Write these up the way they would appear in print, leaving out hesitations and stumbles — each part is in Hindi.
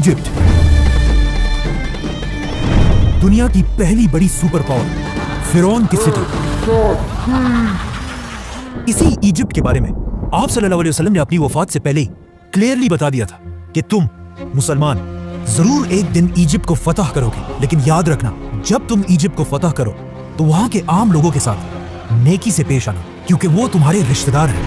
इजिप्ट, दुनिया की पहली बड़ी सुपर पावर, फिरौन की सिटी। इसी इजिप्ट के बारे में आप सल्लल्लाहु अलैहि वसल्लम ने अपनी वफात से पहले क्लियरली बता दिया था कि तुम मुसलमान जरूर एक दिन इजिप्ट को फतह करोगे, लेकिन याद रखना, जब तुम इजिप्ट को फतह करो तो वहां के आम लोगों के साथ नेकी से पेश आना, क्योंकि वो तुम्हारे रिश्तेदार हैं।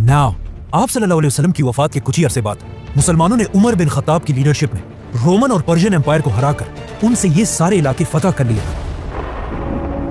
नाउ आप सल्लल्लाहु अलैहि वसल्लम की वफात के कुछ ही अरसे बाद मुसलमानों ने उमर बिन खत्ताब की लीडरशिप में रोमन और पर्शियन एम्पायर को हराकर उनसे ये सारे इलाके फतह कर लिए।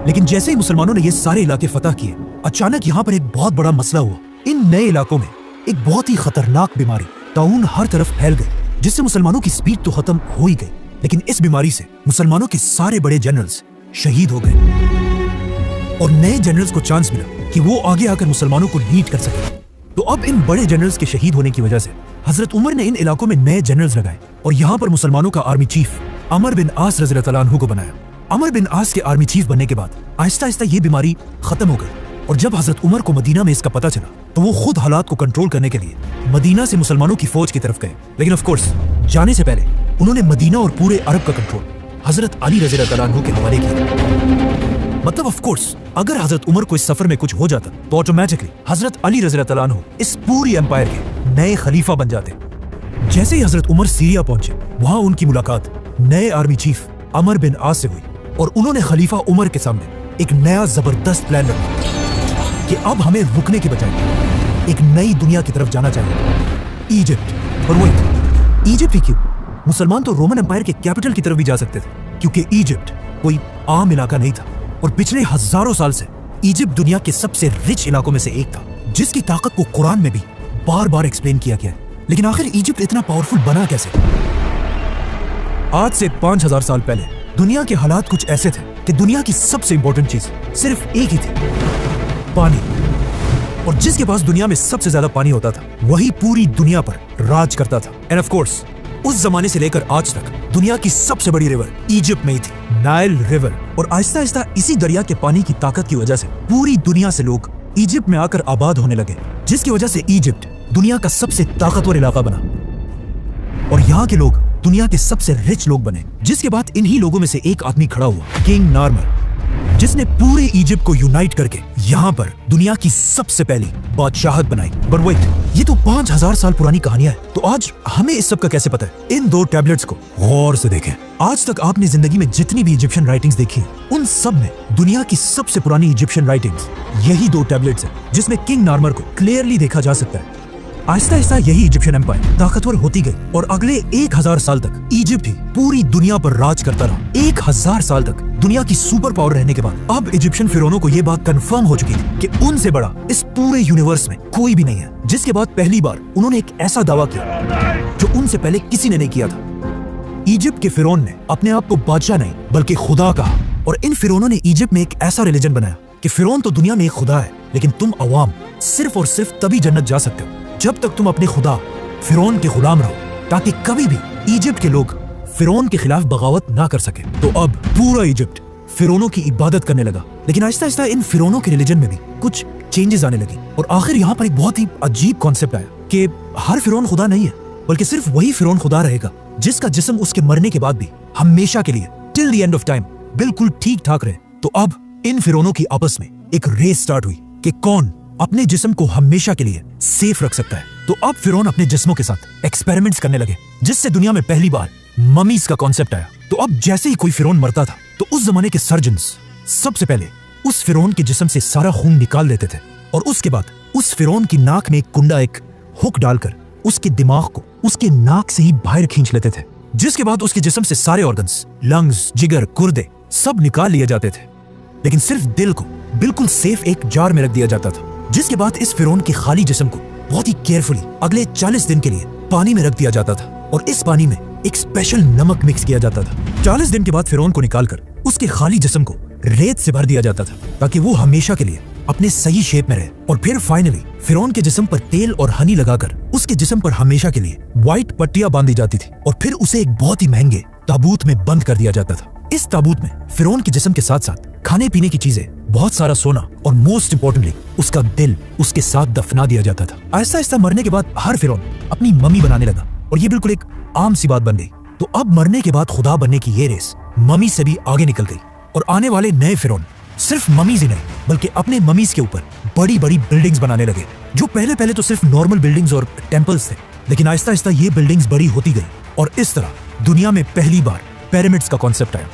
लेकिन जैसे ही मुसलमानों ने ये सारे इलाके फतह किए, अचानक यहाँ पर एक बहुत बड़ा मसला हुआ। इन नए इलाकों में एक बहुत ही खतरनाक बीमारी ताउन हर तरफ फैल गई, जिससे मुसलमानों की स्पीड तो खत्म हो ही गई, लेकिन इस बीमारी से मुसलमानों के सारे बड़े जनरल्स शहीद हो गए और नए जनरल्स को चांस मिला कि वो आगे आकर मुसलमानों को लीड कर सके। तो अब इन बड़े जनरल्स के शहीद होने की वजह से हजरत उमर ने इन इलाकों में नए जनरल्स लगाए और यहाँ पर मुसलमानों का आर्मी चीफ अमर बिन आस रज़ी अल्लाह अन्हु को बनाया। अमर बिन आस के आर्मी चीफ बनने के बाद आहिस्ता आहिस्ता ये बीमारी खत्म हो गई और जब हजरत उमर को मदीना में इसका पता चला तो वो खुद हालात को कंट्रोल करने के लिए मदीना से मुसलमानों की फौज की तरफ गए। लेकिन ऑफ कोर्स जाने से पहले उन्होंने मदीना और पूरे अरब का कंट्रोल हजरत अली रज़ी अल्लाह अन्हु के हवाले किया। मतलब ऑफ कोर्स अगर हजरत उमर को इस सफर में कुछ हो जाता तो ऑटोमेटिकली हजरत अली रज़ी अल्लाह अन्हु इस पूरी एम्पायर के नए खलीफा बन जाते। जैसे ही हजरत उमर सीरिया पहुंचे, वहां उनकी मुलाकात नए आर्मी चीफ अमर बिन आस से हुई और उन्होंने खलीफा उमर के सामने एक नया जबरदस्त प्लान रखा कि अब हमें रुकने के बजाय एक नई दुनिया की तरफ जाना चाहिए, इजिप्ट। और वही इजिप्ट ही क्यों, मुसलमान तो रोमन एम्पायर के कैपिटल की तरफ भी जा सकते थे, क्योंकि इजिप्ट कोई आम इलाका नहीं था और पिछले हजारों साल से इजिप्ट दुनिया के सबसे रिच इलाकों में से एक था, जिसकी ताकत को कुरान में भी बार बार एक्सप्लेन किया गया है। लेकिन आखिर इजिप्ट इतना पावरफुल बना कैसे? आज से 5000 साल पहले दुनिया के हालात कुछ ऐसे थे कि दुनिया की सबसे इंपॉर्टेंट चीज सिर्फ एक ही थी, पानी। और जिसके पास दुनिया में सबसे ज्यादा पानी होता था वही पूरी दुनिया पर राज करता था। एंड ऑफ कोर्स उस जमाने से लेकर आज तक दुनिया की सबसे बड़ी रिवर इजिप्ट में ही थी, नाइल रिवर। और आहिस्ता आहिस्ता इसी दरिया के पानी की ताकत की वजह से पूरी दुनिया से लोग इजिप्ट में आकर आबाद होने लगे, जिसकी वजह से इजिप्ट दुनिया का सबसे ताकतवर इलाका बना और यहाँ के लोग दुनिया के सबसे रिच लोग बने। जिसके बाद इन्हीं लोगों में से एक आदमी खड़ा हुआ, किंग नार्मर, जिसने पूरे इजिप्ट को यूनाइट करके यहाँ पर दुनिया की सबसे पहली बादशाहत बनाई। बट वेट, ये तो 5000 साल पुरानी कहानियां है, तो आज हमें इस सब का कैसे पता है? इन दो टैबलेट्स को गौर से देखें। आज तक आपने जिंदगी में जितनी भी इजिप्शियन राइटिंग्स देखी, उन सब में दुनिया की सबसे पुरानी इजिप्शियन राइटिंग्स यही दो टैबलेट्स हैं, जिसमें किंग नार्मर को क्लियरली देखा जा सकता है। आहिस्ता आहिस्ता यही इजिप्शियन एम्पायर ताकतवर होती गई और अगले 1000 साल तक इजिप्ट ही पूरी दुनिया पर राज करता रहा। 1000 साल तक दुनिया की सुपर पावर रहने के बाद अब इजिप्शियन फिरौनों को यह बात कंफर्म हो चुकी थी कि उनसे बड़ा इस पूरे यूनिवर्स में कोई भी नहीं है। जिसके बाद पहली बार उन्होंने एक ऐसा दावा किया जो उनसे पहले किसी ने नहीं किया था। इजिप्ट के फिरौन ने अपने आप को बादशाह नहीं बल्कि खुदा कहा और इन फिरौनों ने इजिप्ट में एक ऐसा रिलीजन बनाया कि फिरौन तो दुनिया में एक खुदा है, लेकिन तुम अवाम सिर्फ और सिर्फ तभी जन्नत जा सकते हो जब तक तुम अपने खुदा फिरौन के गुलाम रहो, ताकि कभी भी इजिप्ट के लोग फिरौन के खिलाफ बगावत ना कर सके। तो अब पूरा इजिप्ट फिरौनों की इबादत करने लगा। लेकिन आहिस्ता आहिस्ता इन फिरौनों के रिलीजन में भी कुछ चेंजेस आने लगी और आखिर यहाँ पर एक बहुत ही अजीब कॉन्सेप्ट आया कि हर फिरौन खुदा नहीं है, बल्कि सिर्फ वही फिरौन खुदा रहेगा जिसका जिस्म उसके मरने के बाद भी हमेशा के लिए till the end of time बिल्कुल ठीक ठाक रहे। तो अब इन फिरौनों की आपस में एक रेस स्टार्ट हुई कि कौन अपने जिस्म को हमेशा के लिए सेफ रख सकता है। तो अब फिरौन अपने जिस्मों के साथ एक्सपेरिमेंट्स करने लगे, जिससे दुनिया में पहली बार ममीज का कॉन्सेप्ट आया। तो अब जैसे ही कोई फिरौन मरता था तो उस जमाने के सर्जन्स सबसे पहले उस फिरौन के जिस्म से सारा खून निकाल देते थे और उसके बाद उस फिरौन की नाक में एक कुंडा, एक हुक डालकर उसके दिमाग को उसके नाक से ही बाहर खींच लेते थे। जिसके बाद उसके जिस्म से सारे ऑर्गन्स, लंग्स, जिगर, गुर्दे सब निकाल लिए जाते थे, लेकिन सिर्फ दिल को बिल्कुल सेफ एक जार में रख दिया जाता था। जिसके बाद इस फिरौन के खाली जिस्म को बहुत ही केयरफुली अगले 40 दिन के लिए पानी में रख दिया जाता था और इस पानी में एक स्पेशल नमक मिक्स किया जाता था। 40 दिन के बाद फिरौन को निकालकर उसके खाली जिस्म को रेत से भर दिया जाता था ताकि वो हमेशा के लिए अपने सही शेप में रहे। और फिर फाइनली फिरौन के जिस्म पर तेल और हनी लगाकर उसके जिस्म पर हमेशा के लिए व्हाइट पट्टियां बांधी जाती थी और फिर उसे एक बहुत ही महंगे ताबूत में बंद कर दिया जाता था। इस ताबूत में फिरौन के जिस्म के साथ साथ खाने पीने की चीजें, बहुत सारा सोना और मोस्ट इंपोर्टेंटली उसका दिल उसके साथ दफना दिया जाता था। आहिस्ता आहिस्ता मरने के बाद हर फिरौन अपनी मम्मी बनाने लगा और ये बिल्कुल एक आम सी बात बन गई। तो अब मरने के बाद खुदा बनने की ये रेस ममी से भी आगे निकल गई और आने वाले नए फिरौन सिर्फ ममीज ही नहीं बल्कि अपने ममीज के ऊपर बड़ी बड़ी बिल्डिंग्स बनाने लगे, जो पहले तो सिर्फ नॉर्मल बिल्डिंग्स और टेम्पल्स थे, लेकिन आहिस्ता आहिस्ता ये बिल्डिंग्स बड़ी होती गई और इस तरह दुनिया में पहली बार पिरामिड्स का कॉन्सेप्ट आया।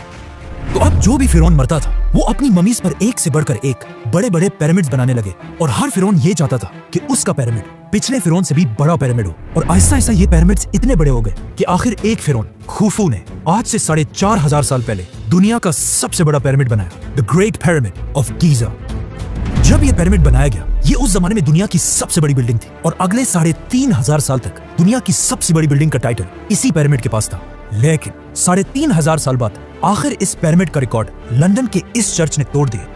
तो अब जो भी फिरौन मरता था वो अपनी ममीज पर एक से बढ़कर एक बड़े बड़े पिरामिड्स बनाने लगे और हर फिरौन ये चाहता था कि उसका पिरामिड पिछले फिरौन से भी बड़ा पिरामिड हो। और आहिस्ता आहिस्ता ये पिरामिड्स इतने बड़े हो गए कि आखिर एक फिरौन खुफू ने आज से 4,500 साल पहले दुनिया का सबसे बड़ा पिरामिड बनाया, the great pyramid of Giza. जब ये पिरामिड बनाया गया, ये उस जमाने में दुनिया की सबसे बड़ी बिल्डिंग थी और अगले 3,500 साल तक दुनिया की सबसे बड़ी बिल्डिंग का टाइटल इसी पिरामिड के पास था। लेकिन 3,500 साल बाद आखिर इस पिरामिड का रिकॉर्ड लंदन के इस चर्च ने तोड़ दिया।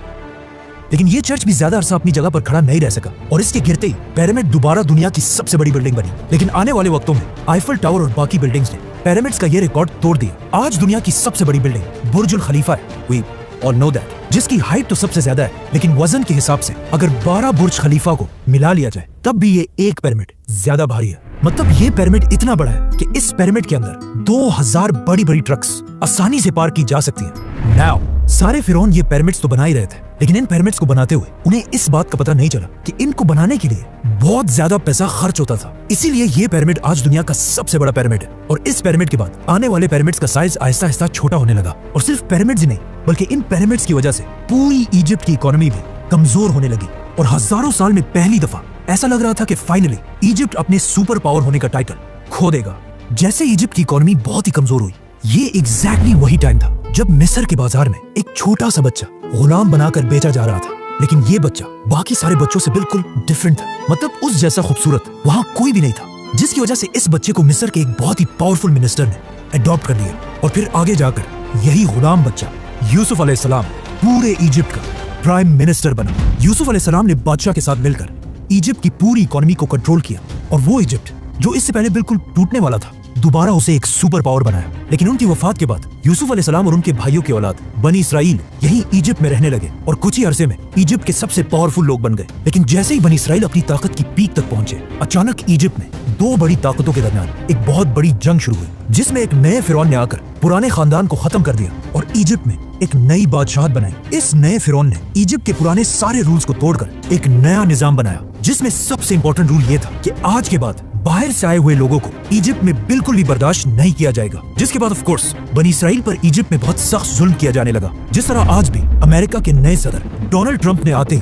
लेकिन ये चर्च भी ज्यादा अरसा अपनी जगह पर खड़ा नहीं रह सका और इसके गिरते ही पिरामिड दोबारा दुनिया की सबसे बड़ी बिल्डिंग बनी। लेकिन आने वाले वक्तों में आईफल टावर और बाकी बिल्डिंग्स ने पिरामिड्स का ये रिकॉर्ड तोड़ दिया। आज दुनिया की सबसे बड़ी बिल्डिंग बुर्जुल खलीफा है, वी ऑल नो दैट, जिसकी हाइट तो सबसे ज्यादा है, लेकिन वजन के हिसाब से अगर 12 बुर्ज खलीफा को मिला लिया जाए तब भी ये एक पिरामिड ज्यादा भारी है। मतलब ये पिरामिड इतना बड़ा है कि इस पिरामिड के अंदर 2000 बड़ी बड़ी ट्रक्स आसानी से पार की जा सकती हैं। नाउ सारे फिरौन ये पिरामिड्स तो बना ही रहे थे, लेकिन इन पिरामिड्स को बनाते हुए उन्हें इस बात का पता नहीं चला कि इनको बनाने के लिए बहुत ज्यादा पैसा खर्च होता था। इसीलिए ये पिरामिड आज दुनिया का सबसे बड़ा पिरामिड है और इस पिरामिड के बाद आने वाले पिरामिड्स का साइज आहिस्ता आहिस्ता छोटा होने लगा। और सिर्फ पिरामिड्स ही नहीं बल्कि इन पिरामिड्स की वजह से पूरी इजिप्ट की इकोनॉमी भी कमजोर होने लगी और हजारों साल में पहली दफा ऐसा लग रहा था कि फाइनली इजिप्ट अपने सुपर पावर होने का टाइटल खो देगा। जैसे इजिप्ट की इकोनॉमी बहुत ही कमजोर हुई, ये एग्जैक्टली वही टाइम था जब मिस्र के बाजार में एक छोटा सा बच्चा गुलाम बनाकर बेचा जा रहा था। लेकिन ये बच्चा बाकी सारे बच्चों से बिल्कुल डिफरेंट था, मतलब उस जैसा खूबसूरत वहाँ कोई भी नहीं था, जिसकी वजह से इस बच्चे को मिस्र के एक बहुत ही पावरफुल मिनिस्टर ने अडॉप्ट कर लिया और फिर आगे जाकर यही गुलाम बच्चा यूसुफ अलैहिस्सलाम पूरे इजिप्ट का प्राइम मिनिस्टर बना। यूसुफ अलैहिस्सलाम ने बादशाह के साथ मिलकर इजिप्ट की पूरी इकोनॉमी को कंट्रोल किया और वो इजिप्ट जो इससे पहले बिल्कुल टूटने वाला था दोबारा उसे एक सुपर पावर बनाया। लेकिन उनकी वफात के बाद यूसुफ अलैहिस्सलाम और उनके भाइयों की औलाद बनी इसराइल यही इजिप्ट में रहने लगे और कुछ ही अरसे में इजिप्ट के सबसे पावरफुल लोग बन गए। लेकिन जैसे ही बनी इसराइल अपनी ताकत की पीक तक पहुंचे, अचानक इजिप्ट में दो बड़ी ताकतों के दरमियान एक बहुत बड़ी जंग शुरू हुई, जिसमें एक नए फिरौन ने आकर पुराने खानदान को खत्म कर दिया और इजिप्ट में एक नई बादशाहत बनाई। इस नए फिरौन ने इजिप्ट के पुराने सारे रूल्स को तोड़कर एक नया निजाम बनाया, जिसमें सबसे इंपॉर्टेंट रूल ये था कि आज के बाद बाहर से आए हुए लोगों को इजिप्ट में बिल्कुल भी बर्दाश्त नहीं किया जाएगा। जिसके बाद ऑफ कोर्स बनी इसराइल पर इजिप्ट में बहुत सख्त जुल्म किया जाने लगा, जिस तरह आज भी अमेरिका के नए सदर डोनाल्ड ट्रंप ने आते ही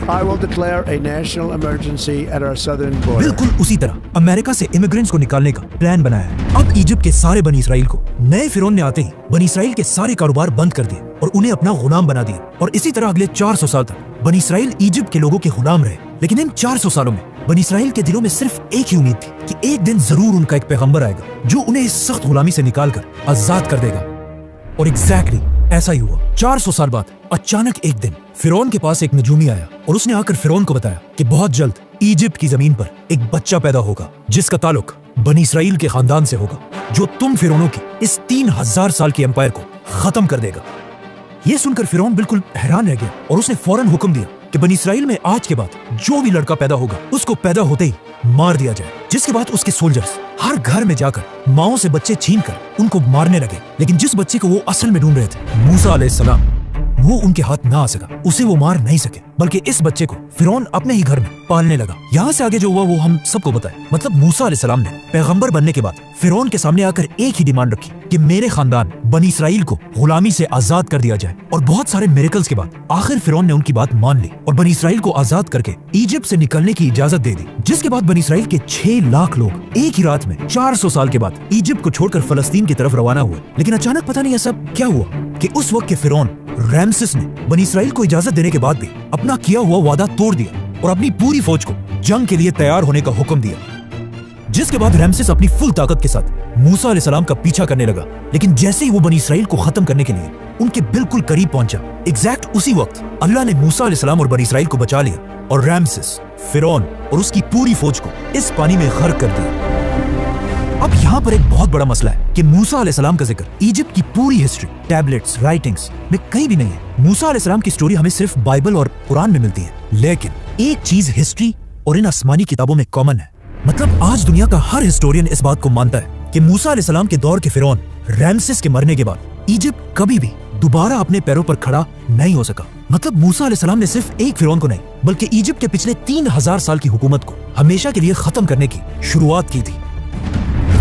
बिल्कुल उसी तरह अमेरिका से इमिग्रेंट्स को निकालने का प्लान बनाया है। अब इजिप्ट के सारे बनी इसराइल को नए फिरौन ने आते ही बनी इसराइल के सारे कारोबार बंद कर दिए और उन्हें अपना गुलाम बना दिया और इसी तरह अगले 400 साल तक बनी इसराइल इजिप्ट के लोगों के गुलाम रहे। लेकिन इन 400 सालों में बनी इसराइल के दिलों में सिर्फ एक ही उम्मीद थी कि एक दिन जरूर उनका एक पैगंबर आएगा जो उन्हें इस सख्त गुलामी से निकालकर आजाद कर देगा। और एग्जैक्टली ऐसा ही हुआ। 400 साल बाद अचानक एक दिन फिरौन के पास एक नजूमी आया और उसने आकर फिरौन को बताया कि बहुत जल्द इजिप्ट की जमीन पर एक बच्चा पैदा होगा जिसका ताल्लुक बनी इसराइल के खानदान से होगा, जो तुम फिरौनों की इस 3000 साल की एम्पायर को खत्म कर देगा। ये सुनकर फिरौन बिल्कुल हैरान रह गया और उसने फौरन हुक्म दिया कि बनी इसराइल में आज के बाद जो भी लड़का पैदा होगा उसको पैदा होते ही मार दिया जाए। जिसके बाद उसके सोल्जर्स हर घर में जाकर माओं से बच्चे छीनकर उनको मारने लगे। लेकिन जिस बच्चे को वो असल में ढूंढ रहे थे, मूसा अलैहिस्सलाम, वो उनके हाथ ना आ सका, उसे वो मार नहीं सके, बल्कि इस बच्चे को फिरौन अपने ही घर में पालने लगा। यहाँ से आगे जो हुआ वो हम सबको पता है। मतलब मूसा अलैहिस्सलाम ने पैगंबर बनने के बाद फिरौन के सामने आकर एक ही डिमांड रखी कि मेरे खानदान बनी इसराइल को गुलामी से आजाद कर दिया जाए। और बहुत सारे मिरेकल्स के बाद आखिर फिरौन ने उनकी बात मान ली और बनी इसराइल को आजाद करके इजिप्ट से निकलने की इजाजत दे दी। जिसके बाद बनी इसराइल के 6 लाख लोग एक ही रात में 400 साल के बाद इजिप्ट को छोड़कर फलस्तीन की तरफ रवाना हुए। लेकिन अचानक पता नहीं ऐसा क्या हुआ कि उस वक्त के फिरौन रैमसेस ने बनी इसराइल को इजाजत देने के बाद भी अपना किया हुआ वादा तोड़ दिया और अपनी पूरी फौज को जंग के लिए तैयार होने का हुक्म दिया। जिसके बाद रैमसेस अपनी फुल ताकत के साथ मूसा अलैहिस्सलाम का पीछा करने लगा। लेकिन जैसे ही वो बनी इसराइल को खत्म करने के लिए उनके बिल्कुल करीब पहुंचा, एग्जैक्ट उसी वक्त अल्लाह ने मूसा अलैहिस्सलाम और बनी इसराइल को बचा लिया और रैमसेस, फिरौन और उसकी पूरी फौज को इस पानी में गर्क कर दिया। अब यहाँ पर एक बहुत बड़ा मसला है कि मूसा अलैहिस्सलाम का जिक्र इजिप्ट की पूरी हिस्ट्री, टैबलेट्स, राइटिंग्स में कहीं भी नहीं है। मूसा अलैहिस्सलाम की स्टोरी हमें सिर्फ बाइबल और कुरान में मिलती है। लेकिन एक चीज हिस्ट्री और इन आसमानी किताबों में कॉमन है। मतलब आज दुनिया का हर हिस्टोरियन इस बात को मानता है कि मूसा अलैहिस्सलाम के दौर के फिरौन रैमसेस के मरने के बाद इजिप्ट कभी भी दोबारा अपने पैरों पर खड़ा नहीं हो सका। मतलब मूसा अलैहिस्सलाम ने सिर्फ एक फिरौन को नहीं बल्कि इजिप्ट के पिछले 3000 साल की हुकूमत को हमेशा के लिए खत्म करने की शुरुआत की थी।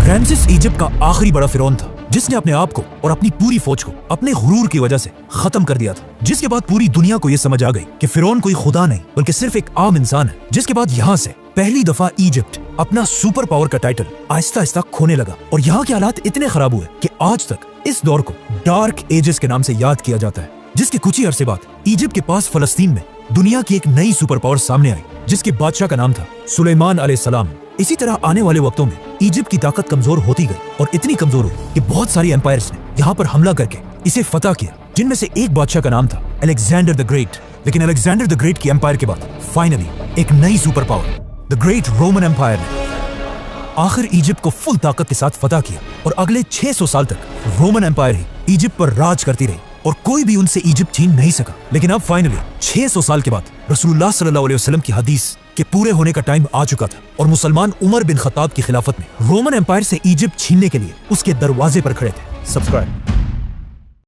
रैमसेस इजिप्ट का आखिरी बड़ा फिरौन था जिसने अपने आप को और अपनी पूरी फौज को अपने गुरूर की वजह से खत्म कर दिया था, जिसके बाद पूरी दुनिया को यह समझ आ गई कि फिरौन कोई खुदा नहीं बल्कि सिर्फ एक आम इंसान है। जिसके बाद यहाँ से पहली दफा इजिप्ट अपना सुपर पावर का टाइटल आहिस्ता आहिस्ता खोने लगा और यहाँ के हालात इतने खराब हुए कि आज तक इस दौर को डार्क एजेस के नाम से याद किया जाता है। जिसके कुछ ही अरसे बाद इजिप्ट के पास फलस्तीन में दुनिया की एक नई सुपर पावर सामने आई जिसके बादशाह का नाम था सुलेमान अलैहिस्सलाम। इसी तरह आने वाले वक्तों में इजिप्ट की ताकत कमजोर होती गई और इतनी कमजोर हुई कि बहुत सारी एम्पायर्स ने यहाँ पर हमला करके इसे फतह किया, जिनमें से एक बादशाह का नाम था अलेक्जेंडर द ग्रेट। लेकिन अलेक्जेंडर द ग्रेट की एम्पायर के बाद फाइनली एक नई super power the great Roman empire ने आखिर इजिप्ट को फुल ताकत के साथ फतह किया और अगले 600 साल तक रोमन एम्पायर ही इजिप्ट पर राज करती रही और कोई भी उनसे इजिप्ट छीन नहीं सका। लेकिन अब फाइनली 600 साल के बाद रसूलुल्लाह सल्लल्लाहु अलैहि वसल्लम की हदीस के पूरे होने का टाइम आ चुका था और मुसलमान उमर बिन खत्ताब की खिलाफत में रोमन एम्पायर से इजिप्ट छीनने के लिए उसके दरवाजे पर खड़े थे। सब्सक्राइब।